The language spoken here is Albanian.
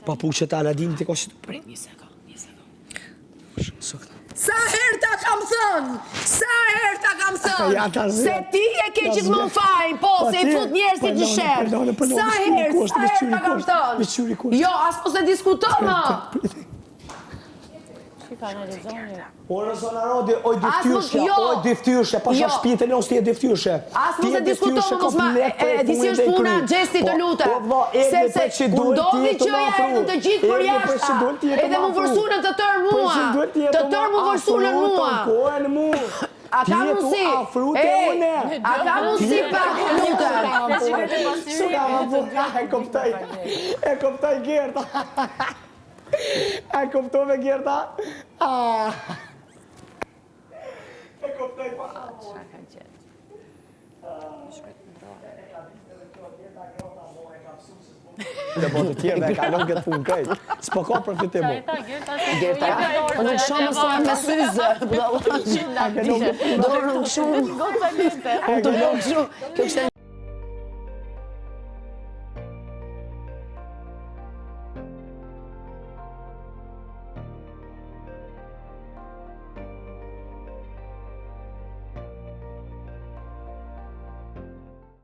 papuqet e Aladinit e ka që... Prit, një sekund. Sa herë ta kam thënë? Ja, ta Se ti e ke gjithmonë fajin, po, se i fut njerëzit në sherr. Sa herë ta kam thënë? Jo, as mos e diskuto, ma. Ora zona rodi, oj dyftyrshja, pasha shpitën e ti e dyftyrshje. As mos e diskuto, mos ma, e disi është puna gjesti të lutem. Sepse kur ndodhi që ja erdhën të gjithë për jashta, edhe mu vërsunën të tërë mua. Të tërë mu vërsunën mua. A ka mundësi? A ka mundësi pak, lutem. E koptoj Gerta. E koptove Gerta. E koptoj pa. Dhe botë tjerë dhe kalon këtë punë këj. S'po ka përfitim mu. Gerta, nuk shumë mësoj me syzë. Dorë nuk shumë. Dorë nuk shumë.